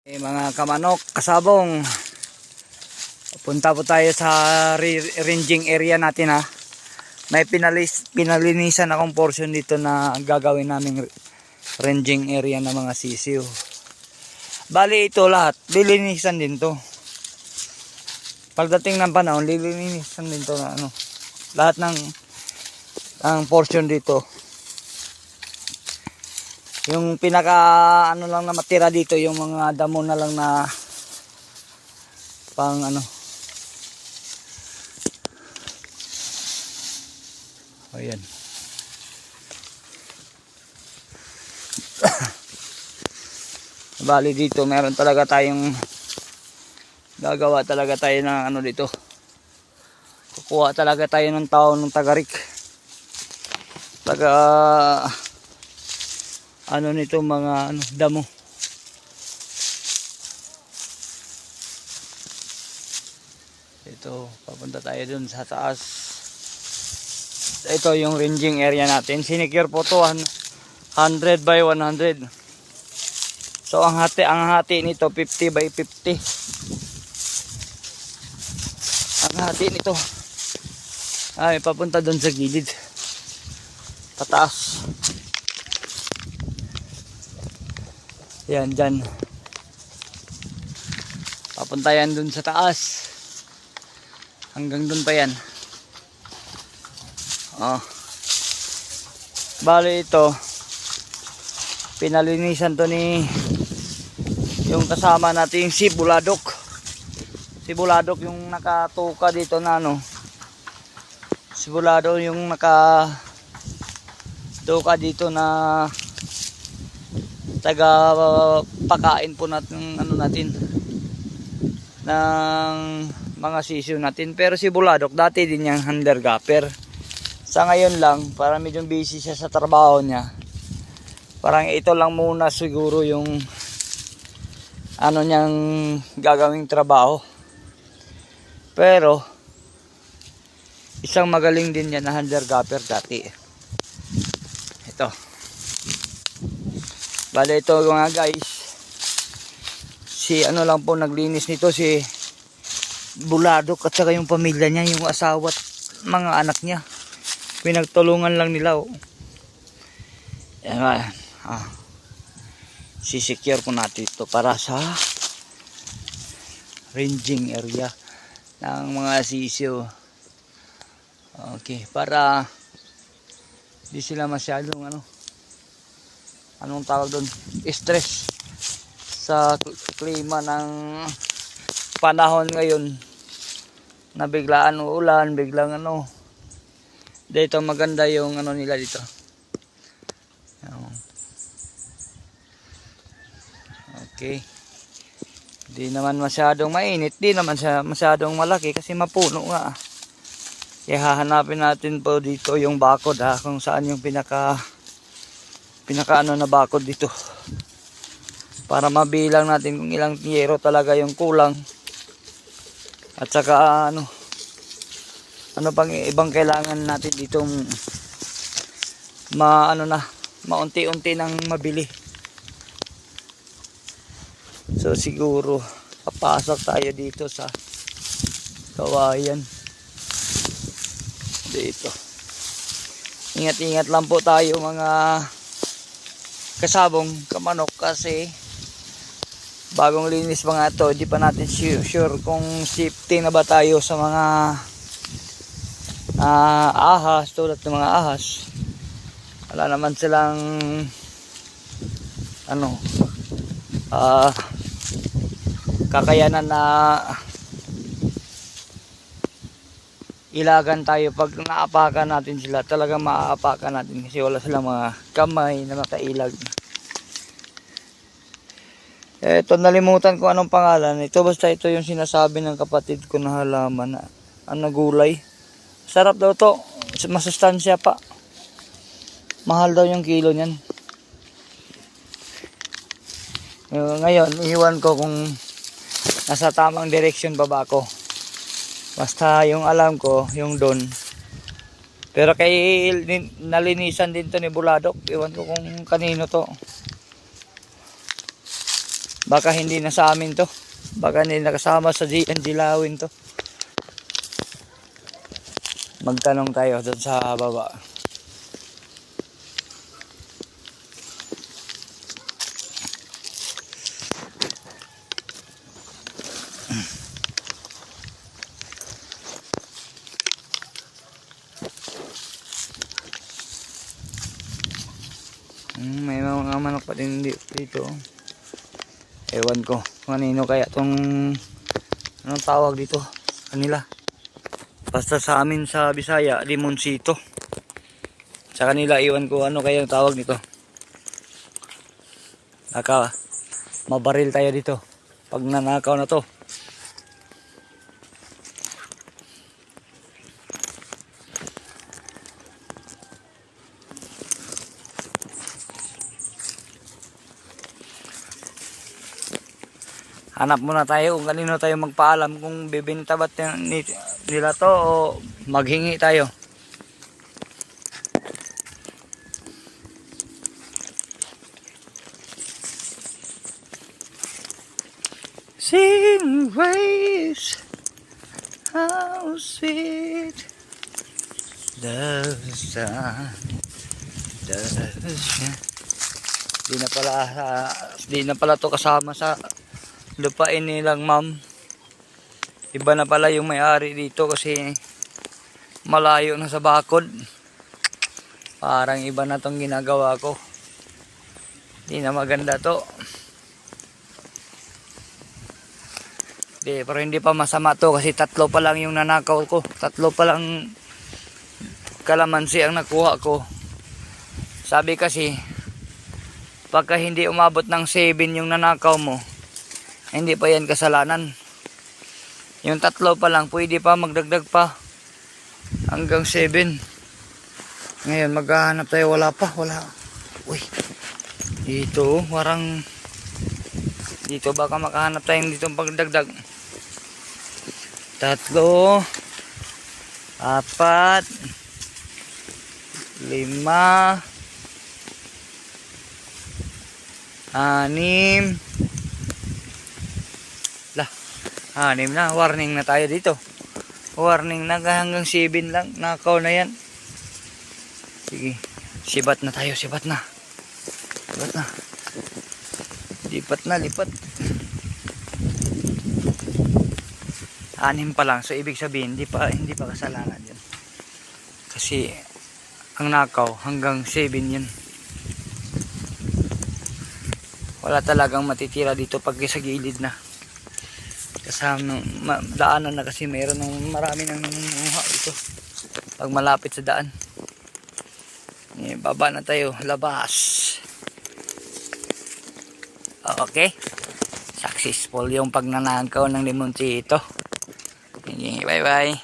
Mga kamanok, kasabong, punta po tayo sa ranging area natin ha. May pinalinisan akong portion dito na gagawin naming ranging area ng mga sisiw. Bali ito lahat, lilinisan din to. Pagdating ng panahon, lilinisan din to na ano. Lahat ng portion dito. Yung pinaka ano lang na matira dito, yung mga damo na lang na pang ano. Ayan. Bali dito meron talaga tayong gagawa talaga tayo ng ano dito. Kukuha talaga tayo ng tao ng tagarik. Ano nito mga ano, damo. Ito, papunta tayo dun sa taas. Ito yung ranging area natin. Sinicure po to 100 by 100. So ang hati nito 50 by 50. Ang hati nito ay papunta dun sa gilid. Pataas. Yan, dyan. Papunta yan dun sa taas. Hanggang dun pa yan. Oh. Bali ito, pinalinisan to ni yung kasama natin si Buladok. Si Buladok yung nakatuka dito na ano. Si Buladok yung nakatuka dito na taga pakain po natin ano natin ng mga sisiw natin. Pero si Buladok dati din yung hunter-gaper. Sa ngayon lang, para medyo busy siya sa trabaho niya, parang ito lang muna siguro yung ano niyang gagawing trabaho. Pero isang magaling din yan na hunter-gaper dati. Ito. Bale ito mga guys, si ano lang po naglinis nito, si Buladok at saka yung pamilya niya, yung asawa at mga anak niya. Pinagtulungan lang nila. Oh. Yan, sisecure po natin ito para sa ranging area ng mga sisiw. Okay, para di sila masyadong anong tawag doon, stress sa klima ng panahon ngayon na biglaan uulan, biglang dito maganda yung nila dito. Okay, di naman masyadong mainit, di naman siya masyadong malaki kasi mapuno nga. Kaya hahanapin natin po dito yung bakod kung saan yung pinaka na bakod dito, para mabilang natin kung ilang tiyero talaga yung kulang at saka ano pang ibang kailangan natin ditong maunti-unti nang mabili. So siguro papasok tayo dito sa kawayan dito. Ingat-ingat lang po tayo mga kasabong kamanok, kasi bagong linis mga ito, di pa natin sure kung safety na ba tayo sa mga ahas, tulad ng mga ahas. Wala naman silang kakayanan na ilagan tayo. Pag naapakan natin sila, talagang maaapakan natin kasi wala silang mga kamay na makailag. Ito, nalimutan ko anong pangalan ito, basta ito yung sinasabi ng kapatid ko na halaman na gulay. Sarap daw to, masustansya pa. Mahal daw yung kilo niyan. Ngayon, iwan ko kung nasa tamang direksyon ba ako. Basta yung alam ko, yung doon. Pero kay nalinisan din to ni Buladok. Iwan ko kung kanino to. Baka hindi na sa amin to. Baka hindi nakasama sa GNG Lawin to. Magtanong tayo doon sa baba. May mga manok pa din dito. Ewan ko kanino kaya tong anong tawag dito kanila. Basta sa amin sa Bisaya, limoncito. Sa kanila iwan ko ano kaya ang tawag nito. Naka mabaril tayo dito pag nanakaw na to. Hanap muna tayo kung kanino tayo magpaalam kung bibenta ba nila to o maghingi tayo. Sing waves, how sweet the sun, the sun. Di na pala to kasama sa lupain nilang ma'am. Iba na pala yung may-ari dito kasi malayo na sa bakod. Parang iba na tong ginagawa ko. Hindi na maganda to. Pero hindi pa masama to kasi 3 pa lang yung nanakaw ko. 3 pa lang kalamansi ang nakuha ko. Sabi kasi pagka hindi umabot ng 7 yung nanakaw mo, hindi pa yan kasalanan. Yung 3 pa lang, pwede pa magdagdag pa hanggang 7. Ngayon maghahanap tayo, wala pa, wala. Uy, dito parang dito baka makahanap tayo dito pagdagdag. 3, 4, 5, 6, 6 na, warning na tayo dito. Warning na hanggang 7 lang, nakaw na yan. Sige, sibat na tayo, sibat na. Sibat na. Lipat na, lipat. 6 pa lang, so ibig sabihin hindi pa kasalanan yan. Kasi ang nakaw hanggang 7 yan. Wala talagang matitira dito pag sa gilid na. Kasama daanan na kasi mayroon ng marami nang nangunguha dito pag malapit sa daan. Baba na tayo, labas. Okay, successful yung pagnanakaw ng limonsito. Bye bye.